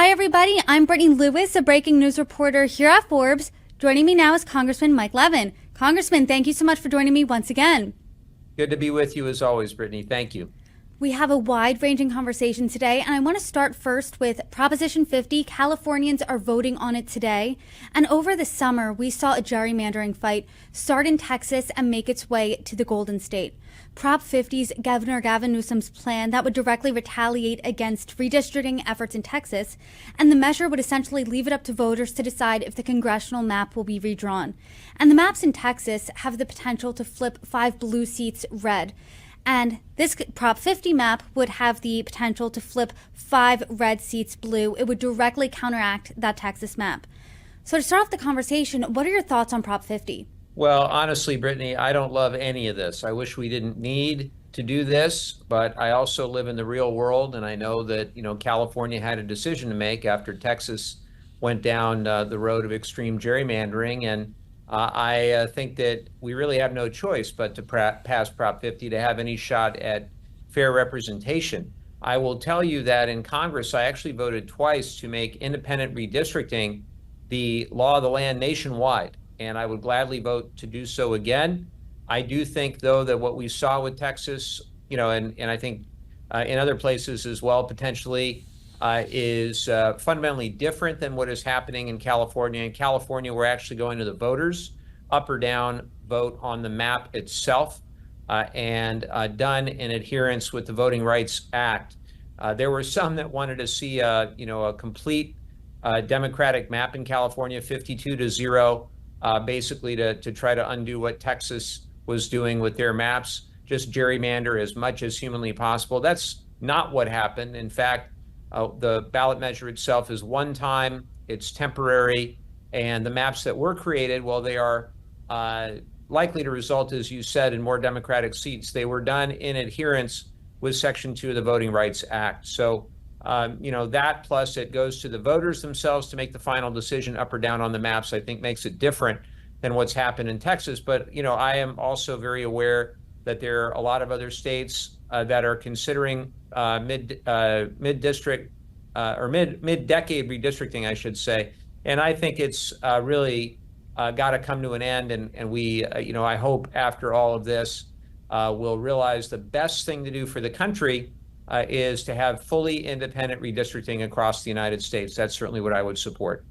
Hi, everybody. I'm Brittany Lewis, a breaking news reporter here at Forbes. Joining me now is Congressman Mike Levin. Congressman, thank you so much for joining me once again. Good to be with you as always, Brittany. Thank you. We have a wide-ranging conversation today, and I want to start first with Proposition 50. Californians are voting on it today. And over the summer, we saw a gerrymandering fight start in Texas and make its way to the Golden State. Prop 50's Governor Gavin Newsom's plan that would directly retaliate against redistricting efforts in Texas, and the measure would essentially leave it up to voters to decide if the congressional map will be redrawn. And the maps in Texas have the potential to flip 5 blue seats red. And this Prop 50 map would have the potential to flip 5 red seats blue. It would directly counteract that Texas map. So to start off the conversation, what are your thoughts on Prop 50? Well, honestly, Brittany, I don't love any of this. I wish we didn't need to do this, but I also live in the real world, and I know that, California had a decision to make after Texas went down the road of extreme gerrymandering, and I think that we really have no choice but to pass Prop 50 to have any shot at fair representation. I will tell you that in Congress, I actually voted twice to make independent redistricting the law of the land nationwide, and I would gladly vote to do so again. I do think, though, that what we saw with Texas, and I think in other places as well, potentially, is fundamentally different than what is happening in California. In California, we're actually going to the voters, up or down vote on the map itself, and done in adherence with the Voting Rights Act. There were some that wanted to see a complete Democratic map in California, 52-0, basically to try to undo what Texas was doing with their maps, just gerrymander as much as humanly possible. That's not what happened. In fact, the ballot measure itself is one time, it's temporary, and the maps that were created, well, they are likely to result, as you said, in more Democratic seats. They were done in adherence with Section 2 of the Voting Rights Act. So, that plus it goes to the voters themselves to make the final decision up or down on the maps, I think makes it different than what's happened in Texas. But, I am also very aware that there are a lot of other states that are considering mid-district or mid-decade redistricting, I should say. And I think it's really got to come to an end. And we, I hope after all of this, we'll realize the best thing to do for the country is to have fully independent redistricting across the United States. That's certainly what I would support.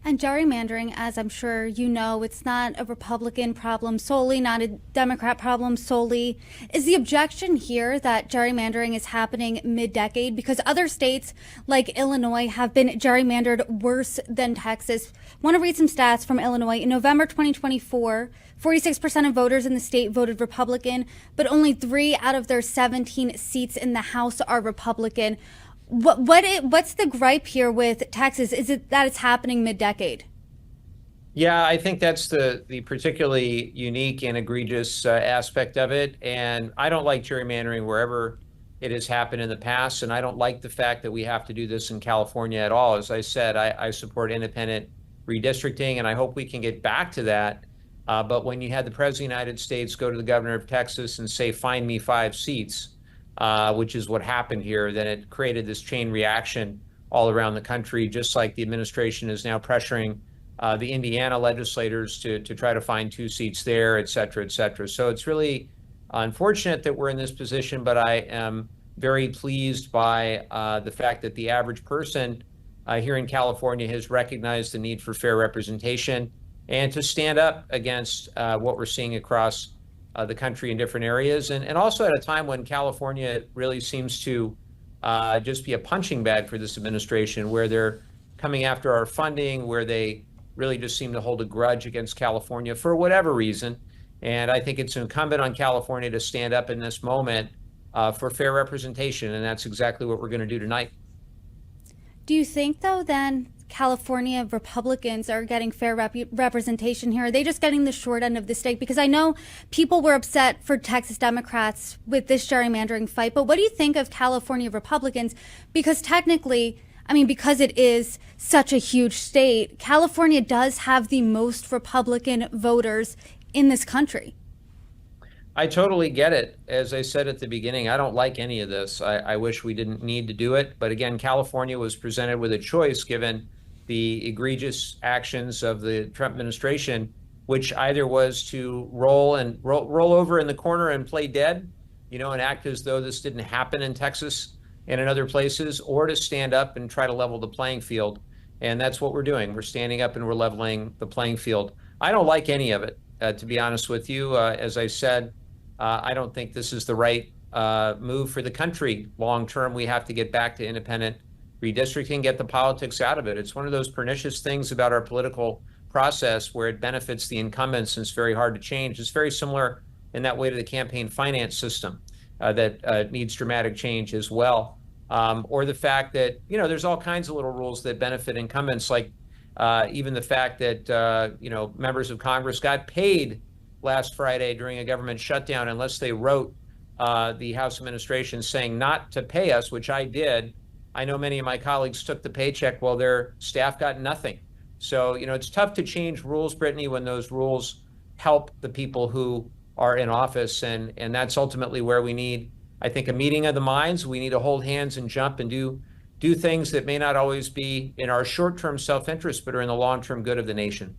And gerrymandering, as I'm sure you know, it's not a Republican problem solely, not a Democrat problem solely. Is the objection here that gerrymandering is happening mid-decade? Because other states like Illinois have been gerrymandered worse than Texas. I want to read some stats from Illinois. In November 2024, 46% of voters in the state voted Republican, but only 3 out of their 17 seats in the House are Republican. What's the gripe here with Texas? Is it that it's happening mid-decade? Yeah, I think that's the particularly unique and egregious aspect of it. And I don't like gerrymandering wherever it has happened in the past. And I don't like the fact that we have to do this in California at all. As I said, I support independent redistricting, and I hope we can get back to that. But when you had the President of the United States go to the governor of Texas and say, find me 5 seats, which is what happened here, then it created this chain reaction all around the country, just like the administration is now pressuring the Indiana legislators to try to find 2 seats there, et cetera, et cetera. So it's really unfortunate that we're in this position, but I am very pleased by the fact that the average person here in California has recognized the need for fair representation and to stand up against what we're seeing across the country in different areas, and also at a time when California really seems to just be a punching bag for this administration, where they're coming after our funding, where they really just seem to hold a grudge against California for whatever reason. And I think it's incumbent on California to stand up in this moment for fair representation, and that's exactly what we're going to do tonight. Do you think, though, then California Republicans are getting fair representation here? Are they just getting the short end of the stick? Because I know people were upset for Texas Democrats with this gerrymandering fight, but what do you think of California Republicans? Because technically, because it is such a huge state, California does have the most Republican voters in this country. I totally get it. As I said at the beginning, I don't like any of this. I wish we didn't need to do it. But again, California was presented with a choice given the egregious actions of the Trump administration, which either was to roll over in the corner and play dead, and act as though this didn't happen in Texas and in other places, or to stand up and try to level the playing field. And that's what we're doing. We're standing up and we're leveling the playing field. I don't like any of it, to be honest with you. As I said, I don't think this is the right move for the country long term. We have to get back to independent redistricting, get the politics out of it. It's one of those pernicious things about our political process where it benefits the incumbents and it's very hard to change. It's very similar in that way to the campaign finance system that needs dramatic change as well. Or the fact that, there's all kinds of little rules that benefit incumbents, like even the fact that, members of Congress got paid last Friday during a government shutdown unless they wrote the House administration saying not to pay us, which I did. I know many of my colleagues took the paycheck while their staff got nothing. So, it's tough to change rules, Brittany, when those rules help the people who are in office. And that's ultimately where we need, I think, a meeting of the minds. We need to hold hands and jump and do things that may not always be in our short-term self-interest, but are in the long-term good of the nation.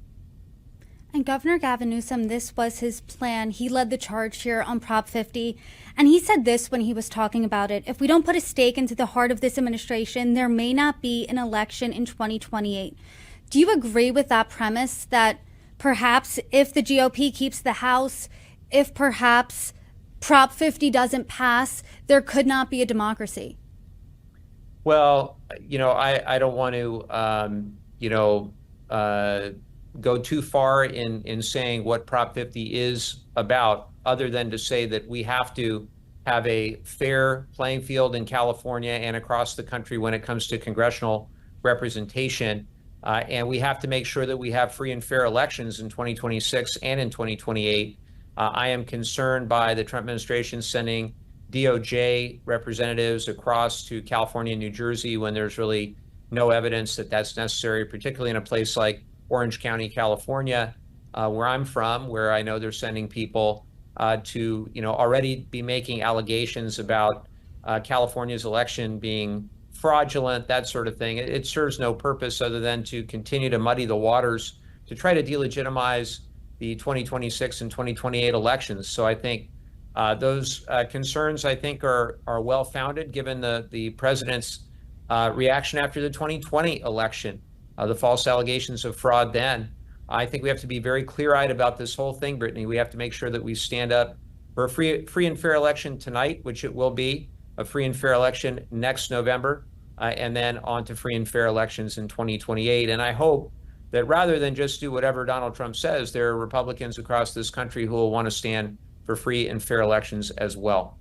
And Governor Gavin Newsom, this was his plan. He led the charge here on Prop 50. And he said this when he was talking about it: if we don't put a stake into the heart of this administration, there may not be an election in 2028. Do you agree with that premise, that perhaps if the GOP keeps the House, if perhaps Prop 50 doesn't pass, there could not be a democracy? Well, I don't want to, go too far in saying what Prop 50 is about, other than to say that we have to have a fair playing field in California and across the country when it comes to congressional representation. And we have to make sure that we have free and fair elections in 2026 and in 2028. I am concerned by the Trump administration sending DOJ representatives across to California and New Jersey when there's really no evidence that that's necessary, particularly in a place like Orange County, California, where I'm from, where I know they're sending people to, already be making allegations about California's election being fraudulent, that sort of thing. It serves no purpose other than to continue to muddy the waters, to try to delegitimize the 2026 and 2028 elections. So I think those concerns, I think, are well-founded given the president's reaction after the 2020 election, the false allegations of fraud then. I think we have to be very clear-eyed about this whole thing, Brittany. We have to make sure that we stand up for a free and fair election tonight, which it will be, a free and fair election next November, and then on to free and fair elections in 2028. And I hope that rather than just do whatever Donald Trump says, there are Republicans across this country who will want to stand for free and fair elections as well.